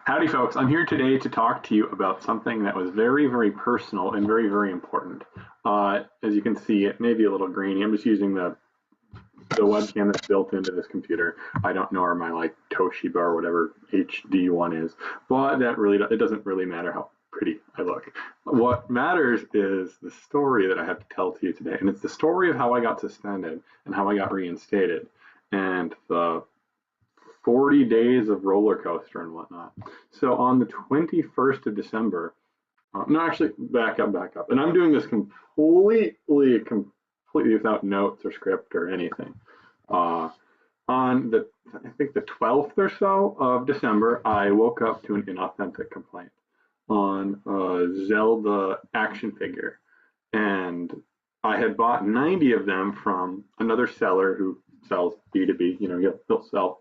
Howdy, folks. I'm here today to talk to you about something that was very, very personal and very, very important. As you can see, it may be a little grainy. I'm just using the webcam that's built into this computer. I don't know where my like Toshiba or whatever HD one is, but it doesn't really matter how pretty I look. What matters is the story that I have to tell to you today, and it's the story of how I got suspended and how I got reinstated, and the 40 days of roller coaster and whatnot. So on the 21st of December, no, actually, back up. And I'm doing this completely without notes or script or anything. On I think the 12th or so of December, I woke up to an inauthentic complaint on a Zelda action figure. And I had bought 90 of them from another seller who sells B2B. He'll sell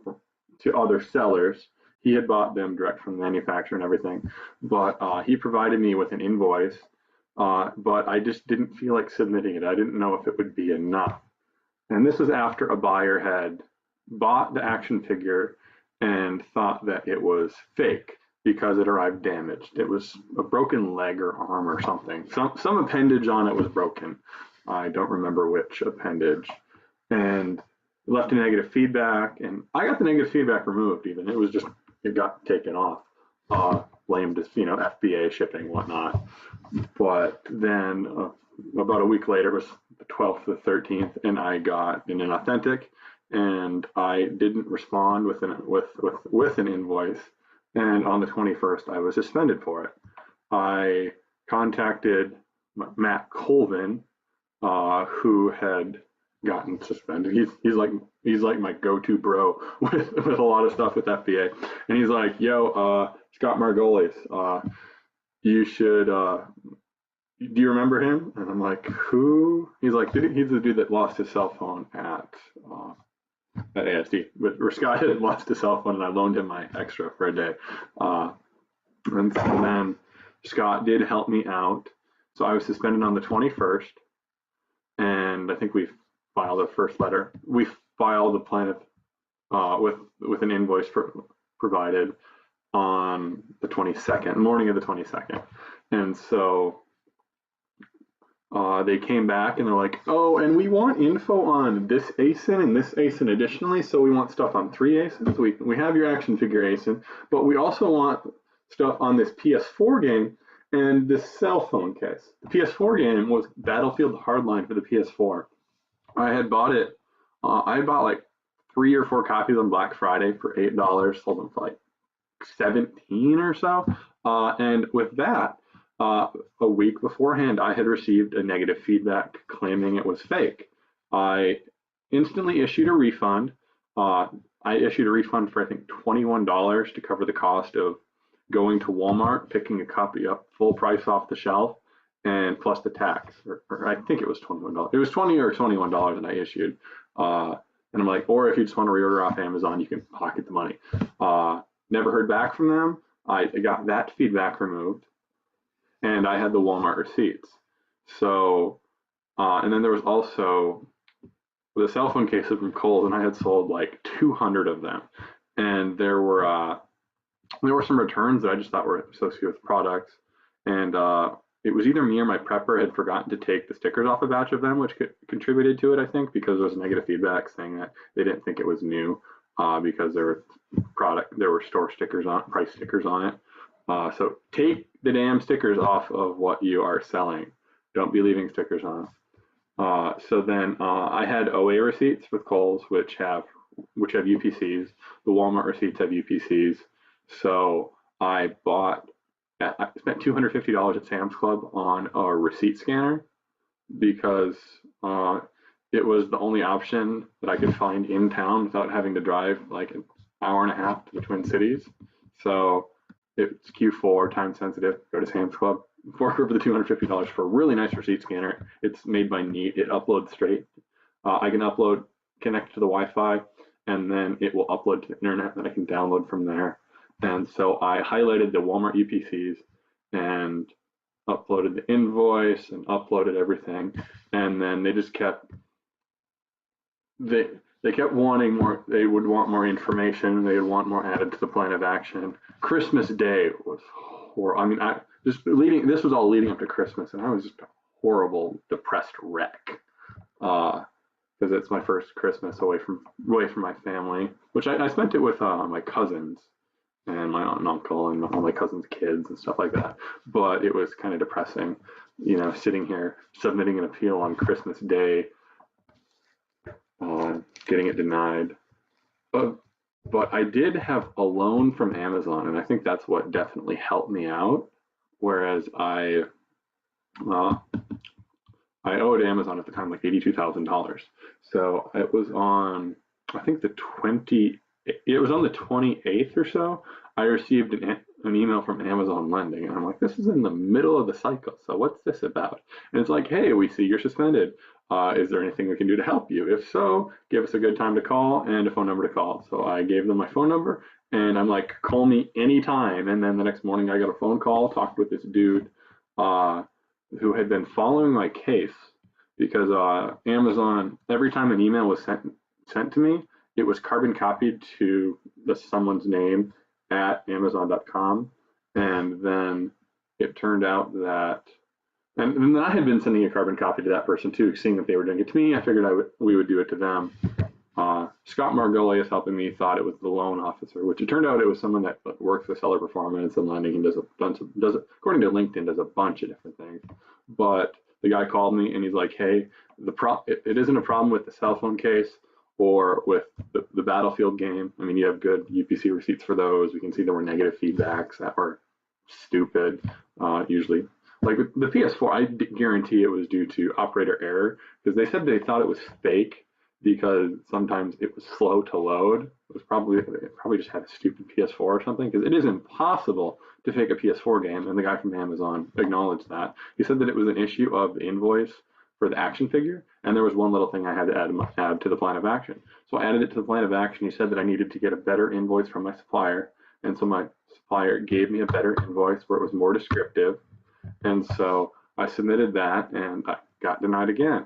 to other sellers. He had bought them direct from the manufacturer and everything, but he provided me with an invoice, but I just didn't feel like submitting it. I didn't know if it would be enough. And this was after a buyer had bought the action figure and thought that it was fake because it arrived damaged. It was a broken leg or arm or something. Some appendage on it was broken. I don't remember which appendage. And left a negative feedback, and I got the negative feedback removed. Even it got taken off, blamed as FBA shipping whatnot. But then about a week later, it was the 12th to the 13th, and I got an inauthentic, and I didn't respond with an invoice. And on the 21st, I was suspended for it. I contacted Matt Colvin, who had gotten suspended. He's like my go-to bro with a lot of stuff with FBA. And he's like, yo, Scott Margolis, you should do you remember him? And I'm like, who? He's like, he's the dude that lost his cell phone at ASD. Where Scott had lost his cell phone and I loaned him my extra for a day. And so then Scott did help me out. So I was suspended on the 21st, and I think we filed a first letter. We filed the plaintiff with an invoice provided on the 22nd, morning of the 22nd. And so they came back and they're like, oh, and we want info on this ASIN and this ASIN additionally. So we want stuff on 3 ASINs. We have your action figure ASIN, but we also want stuff on this PS4 game and this cell phone case. The PS4 game was Battlefield Hardline for the PS4. I had bought it. I had bought like 3 or 4 copies on Black Friday for $8. Sold them for like 17 or so. And with that, a week beforehand, I had received a negative feedback claiming it was fake. I instantly issued a refund. I issued a refund for I think $21 to cover the cost of going to Walmart, picking a copy up full price off the shelf, and plus the tax, or I think it was $21. It was $20 or $21 that I issued. And I'm like, or if you just want to reorder off Amazon, you can pocket the money. Never heard back from them. I got that feedback removed, and I had the Walmart receipts. So, and then there was also the cell phone cases from Kohl's, and I had sold like 200 of them, and there were some returns that I just thought were associated with products, and it was either me or my prepper had forgotten to take the stickers off a batch of them, which contributed to it, I think, because there was negative feedback saying that they didn't think it was new because there were store stickers on, price stickers on it. So take the damn stickers off of what you are selling. Don't be leaving stickers on. So then I had OA receipts with Kohl's, which have UPCs. The Walmart receipts have UPCs. So I spent $250 at Sam's Club on a receipt scanner because it was the only option that I could find in town without having to drive like an hour and a half to the Twin Cities. So it's Q4, time sensitive. Go to Sam's Club, fork over the $250 for a really nice receipt scanner. It's made by Neat. It uploads straight. I can connect to the Wi-Fi, and then it will upload to the internet that I can download from there. And so I highlighted the Walmart UPCs and uploaded the invoice and uploaded everything. And then they just kept, they kept wanting more. They would want more information. They would want more added to the plan of action. Christmas Day was horrible. I mean, I just leading. This was all leading up to Christmas, and I was just a horrible, depressed wreck. Because it's my first Christmas away from my family, which I spent it with my cousins and my aunt and uncle and all my cousins' kids and stuff like that. But it was kind of depressing, sitting here submitting an appeal on Christmas Day, getting it denied. But I did have a loan from Amazon, and I think that's what definitely helped me out. Whereas I owed Amazon at the time like $82,000. So it was on, I think it was on the 28th or so. I received an email from Amazon Lending, and I'm like, this is in the middle of the cycle. So what's this about? And it's like, hey, we see you're suspended. Is there anything we can do to help you? If so, give us a good time to call and a phone number to call. So I gave them my phone number, and I'm like, call me anytime. And then the next morning I got a phone call, talked with this dude who had been following my case because Amazon, every time an email was sent to me, it was carbon copied to someone's name at Amazon.com. And then it turned out that, and then I had been sending a carbon copy to that person too, seeing that they were doing it to me. I figured we would do it to them. Scott Margolius helping me thought it was the loan officer, which it turned out it was someone that works with seller performance and lending and does according to LinkedIn, does a bunch of different things. But the guy called me and he's like, hey, it isn't a problem with the cell phone case or with the Battlefield game. I mean, you have good UPC receipts for those. We can see there were negative feedbacks that were stupid, usually. Like with the PS4, I guarantee it was due to operator error because they said they thought it was fake because sometimes it was slow to load. It probably just had a stupid PS4 or something, because it is impossible to fake a PS4 game, and the guy from Amazon acknowledged that. He said that it was an issue of the invoice for the action figure, and there was one little thing I had to add to the plan of action. So I added it to the plan of action. He said that I needed to get a better invoice from my supplier, and so my supplier gave me a better invoice where it was more descriptive, and so I submitted that, and I got denied again.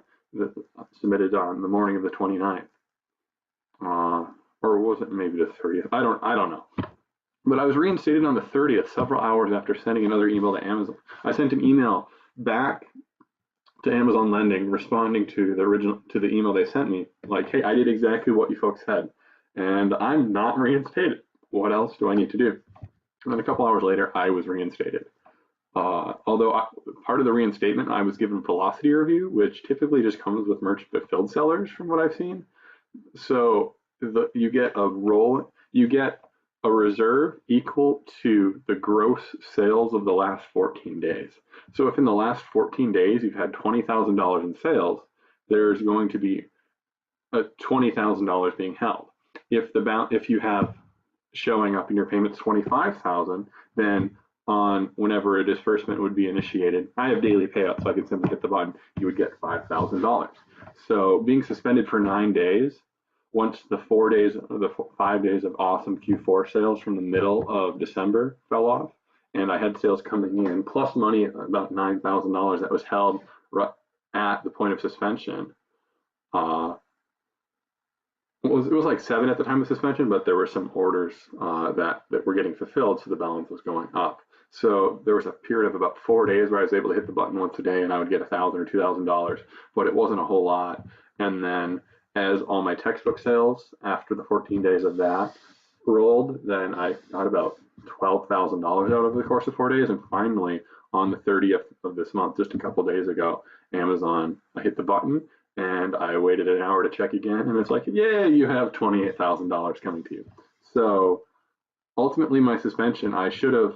Submitted on the morning of the 29th, or was it maybe the 30th? I don't know. But I was reinstated on the 30th, several hours after sending another email to Amazon. I sent an email back to Amazon Lending responding to the email they sent me, like, hey, I did exactly what you folks said, and I'm not reinstated. What else do I need to do? And then a couple hours later, I was reinstated. Although part of the reinstatement, I was given velocity review, which typically just comes with merchant fulfilled sellers from what I've seen. So you get a reserve equal to the gross sales of the last 14 days. So if in the last 14 days you've had $20,000 in sales, there's going to be a $20,000 being held. If you have showing up in your payments 25,000, then on whenever a disbursement would be initiated, I have daily payouts, so I can simply hit the button, you would get $5,000. So being suspended for 9 days, once the 5 days of awesome Q4 sales from the middle of December fell off, and I had sales coming in, plus money, about $9,000 that was held at the point of suspension. It was like 7 at the time of suspension, but there were some orders that were getting fulfilled, so the balance was going up. So there was a period of about 4 days where I was able to hit the button once a day, and I would get $1,000 or $2,000, but it wasn't a whole lot. And then as all my textbook sales after the 14 days of that rolled, then I got about $12,000 out over the course of 4 days. And finally, on the 30th of this month, just a couple days ago, Amazon, I hit the button and I waited an hour to check again, and it's like, yeah, you have $28,000 coming to you. So ultimately, my suspension, I should have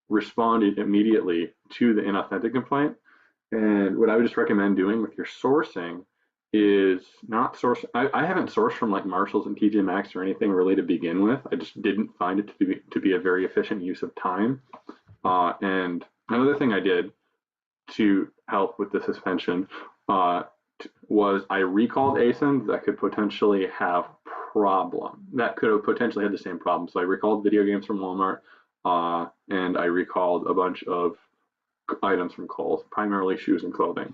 responded immediately to the inauthentic complaint. And what I would just recommend doing with your sourcing is not source. I haven't sourced from like Marshalls and TJ Maxx or anything really to begin with. I just didn't find it to be a very efficient use of time. And another thing I did to help with the suspension was I recalled ASINs that could potentially have that could have potentially had the same problem. So I recalled video games from Walmart, and I recalled a bunch of items from Kohl's, primarily shoes and clothing.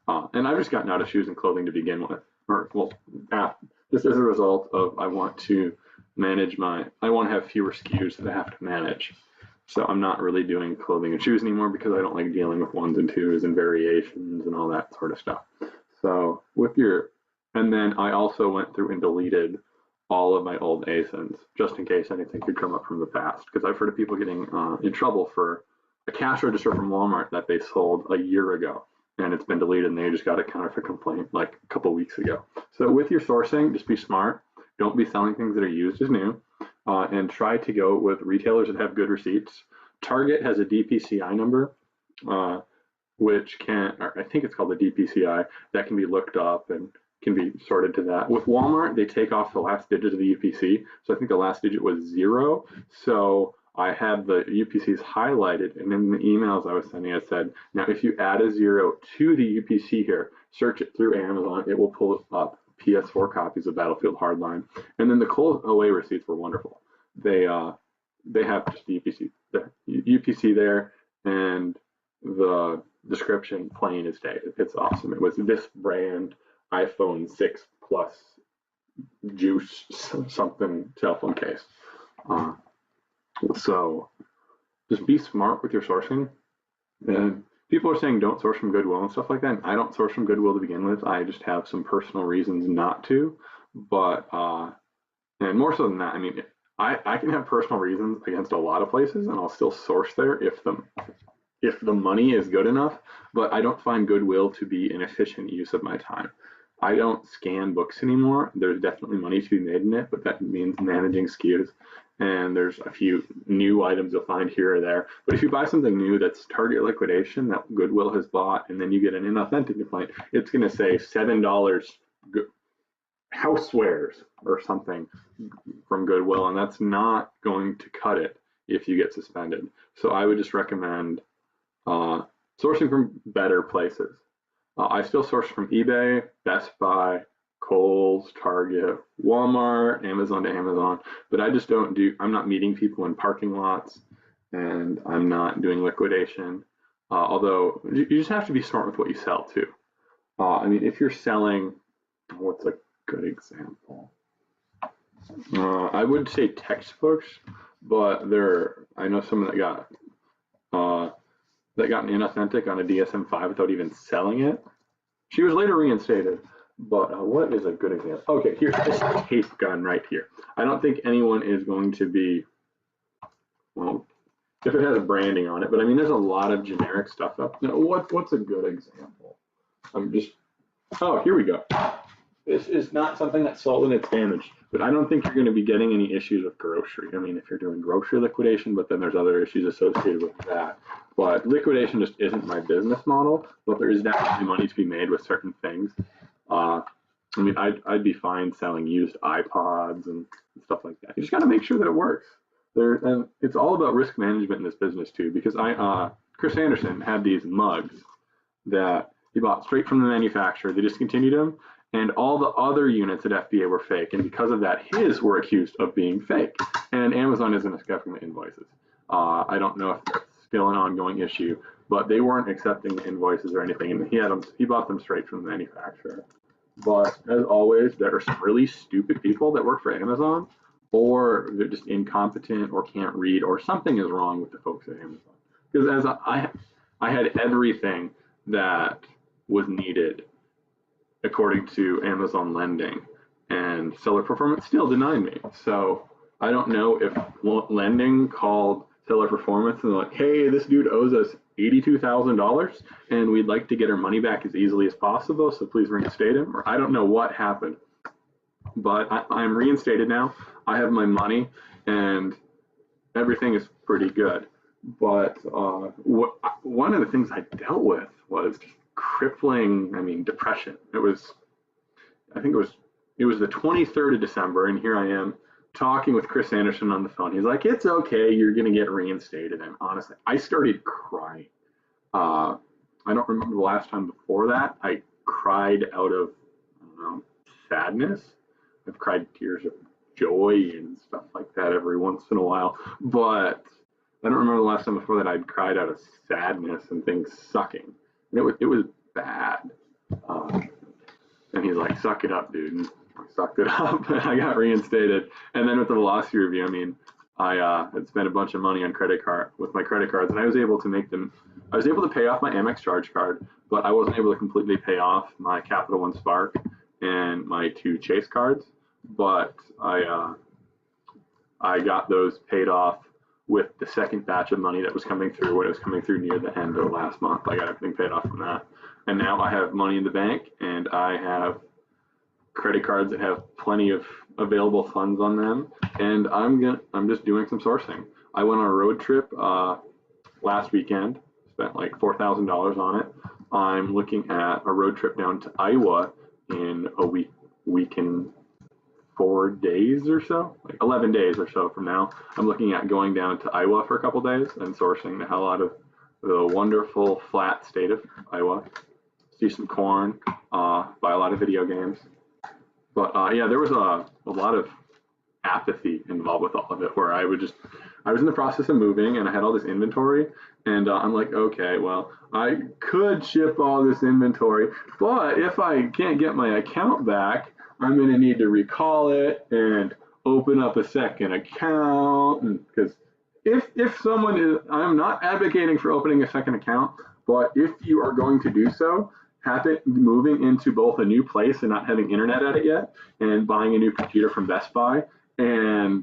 And I've just gotten out of shoes and clothing to begin with. The This is a result of I want to have fewer SKUs that I have to manage. So I'm not really doing clothing and shoes anymore because I don't like dealing with ones and twos and variations and all that sort of stuff. So and then I also went through and deleted all of my old ASINs just in case anything could come up from the past, because I've heard of people getting in trouble for a cash register from Walmart that they sold a year ago and it's been deleted and they just got a counterfeit complaint like a couple weeks ago. So with your sourcing, just be smart. Don't be selling things that are used as new, and try to go with retailers that have good receipts. Target has a DPCI number, which I think it's called the DPCI, that can be looked up and can be sorted to that. With Walmart, they take off the last digit of the UPC. So I think the last digit was 0. So I had the UPCs highlighted, and in the emails I was sending, I said, now if you add a 0 to the UPC here, search it through Amazon, it will pull up PS4 copies of Battlefield Hardline. And then the Kohl's OA receipts were wonderful. They have just the UPC there, and the description plain as day. It's awesome. It was this brand iPhone 6 Plus juice something cell phone case. So just be smart with your sourcing. And people are saying don't source from Goodwill and stuff like that. I don't source from Goodwill to begin with. I just have some personal reasons not to. But and more so than that, I mean, I can have personal reasons against a lot of places, and I'll still source there if the money is good enough. But I don't find Goodwill to be an efficient use of my time. I don't scan books anymore. There's definitely money to be made in it, but that means managing SKUs. And there's a few new items you'll find here or there. But if you buy something new that's Target liquidation that Goodwill has bought, and then you get an inauthentic complaint, it's going to say $7 housewares or something from Goodwill, and that's not going to cut it if you get suspended. So I would just recommend sourcing from better places. I still source from eBay, Best Buy, Kohl's, Target, Walmart, Amazon to Amazon, but I just I'm not meeting people in parking lots, and I'm not doing liquidation. Although you just have to be smart with what you sell too. I mean, if you're selling, what's a good example? I would say textbooks, but I know someone that got an inauthentic on a DSM-5 without even selling it. She was later reinstated, but what is a good example? Okay, here's this tape gun right here. I don't think anyone is going to be, well, if it has branding on it, but I mean, there's a lot of generic stuff up. Now, what's a good example? Here we go. This is not something that's sold and it's damaged, but I don't think you're going to be getting any issues with grocery. I mean, if you're doing grocery liquidation, but then there's other issues associated with that. But liquidation just isn't my business model, but there is definitely money to be made with certain things. I mean, I'd be fine selling used iPods and stuff like that. You just got to make sure that it works. And it's all about risk management in this business too, because Chris Anderson had these mugs that he bought straight from the manufacturer. They discontinued them, and all the other units at FBA were fake, and because of that, his were accused of being fake. And Amazon isn't accepting the invoices. I don't know if that's still an ongoing issue, but they weren't accepting the invoices or anything, and he bought them straight from the manufacturer. But as always, there are some really stupid people that work for Amazon, or they're just incompetent or can't read, or something is wrong with the folks at Amazon. Because as I had everything that was needed according to Amazon lending, and seller performance still denied me. So I don't know if lending called seller performance and they're like, hey, this dude owes us $82,000 and we'd like to get our money back as easily as possible, so please reinstate him. Or I don't know what happened, but I'm reinstated now. I have my money and everything is pretty good. But one of the things I dealt with was just crippling, depression. It was the 23rd of December, and here I am talking with Chris Anderson on the phone. He's like, it's okay, you're going to get reinstated. And honestly, I started crying. I don't remember the last time before that I cried out of, sadness. I've cried tears of joy and stuff like that every once in a while. But I don't remember the last time before that I'd cried out of sadness and things sucking. And it was bad. And he's like, suck it up, dude. And sucked it up and I got reinstated. And then with the velocity review, I mean, I had spent a bunch of money on my credit cards, and I was able to pay off my Amex charge card, but I wasn't able to completely pay off my Capital One Spark and my 2 Chase cards. But I got those paid off with the second batch of money that was coming through when it was coming through near the end of last month. I got everything paid off from that. And now I have money in the bank, and I have credit cards that have plenty of available funds on them, and I'm just doing some sourcing. I went on a road trip last weekend, spent like $4,000 on it. I'm looking at a road trip down to Iowa in a week and 4 days or so, like 11 days or so from now. I'm looking at going down to Iowa for a couple days and sourcing the hell out of the wonderful flat state of Iowa. See some corn, buy a lot of video games. But yeah, there was a lot of apathy involved with all of it, where I was in the process of moving and I had all this inventory, and I'm like, okay, well, I could ship all this inventory, but if I can't get my account back, I'm going to need to recall it and open up a second account. Because if someone is, I'm not advocating for opening a second account, but if you are going to do so, have it moving into both a new place and not having internet at it yet, and buying a new computer from Best Buy, and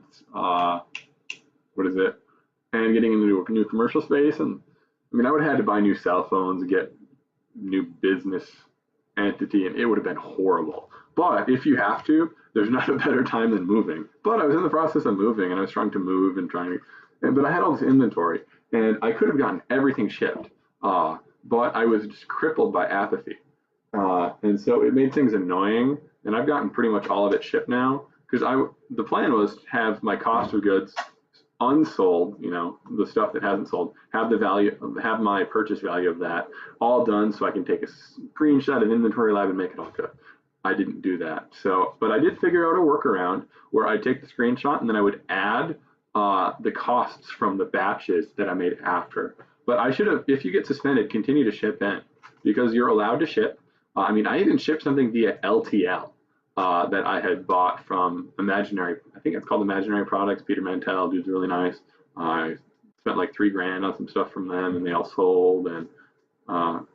and getting into a new commercial space. And I mean, I would have had to buy new cell phones, get new business entity, and it would have been horrible. But if you have to, there's not a better time than moving. But I was in the process of moving, and I was trying to move but I had all this inventory, and I could have gotten everything shipped. But I was just crippled by apathy. And so it made things annoying, and I've gotten pretty much all of it shipped now, because the plan was to have my cost of goods unsold, the stuff that hasn't sold, have my purchase value of that all done, so I can take a screenshot of Inventory Lab and make it all good. I didn't do that. But I did figure out a workaround where I'd take the screenshot and then I would add the costs from the batches that I made after. But I should have, if you get suspended, continue to ship in, because you're allowed to ship. I mean, I even shipped something via LTL that I had bought from Imaginary. I think it's called Imaginary Products. Peter Mantel, dude's really nice. I spent like $3,000 on some stuff from them, and they all sold. And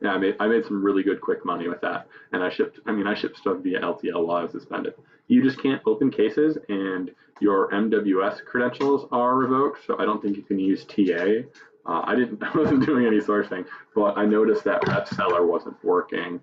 yeah, I made some really good quick money with that. And I shipped stuff via LTL while I was suspended. You just can't open cases, and your MWS credentials are revoked. So I don't think you can use TA. I wasn't doing any sourcing, but I noticed that Repseller wasn't working.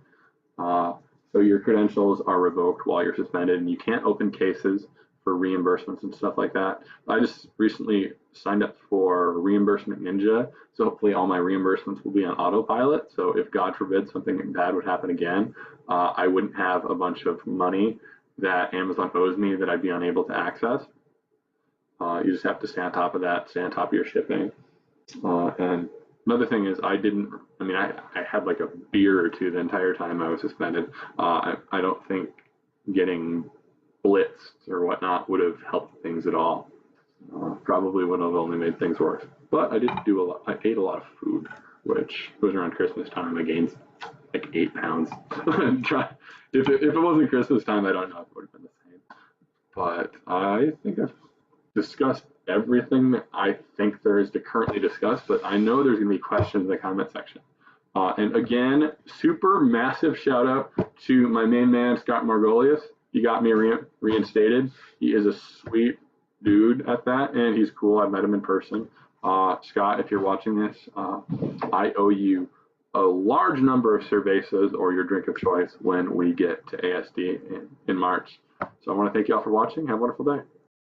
So your credentials are revoked while you're suspended, and you can't open cases for reimbursements and stuff like that. I just recently signed up for Reimbursement Ninja, so hopefully all my reimbursements will be on autopilot. So if God forbid something bad would happen again, I wouldn't have a bunch of money that Amazon owes me that I'd be unable to access. You just have to stay on top of that, stay on top of your shipping. And another thing is I had like a beer or two the entire time I was suspended. I don't think getting blitzed or whatnot would have helped things at all. Probably would have only made things worse. But I did do a lot. I ate a lot of food, which was around Christmas time. I gained like 8 pounds. If it wasn't Christmas time, I don't know if it would have been the same. But I think I've discussed everything that I think there is to currently discuss, but I know there's going to be questions in the comment section. And again, super massive shout out to my main man, Scott Margolius. He got me reinstated. He is a sweet dude at that, and he's cool. I met him in person. Scott, if you're watching this, I owe you a large number of cervezas or your drink of choice when we get to ASD in March. So I want to thank you all for watching. Have a wonderful day.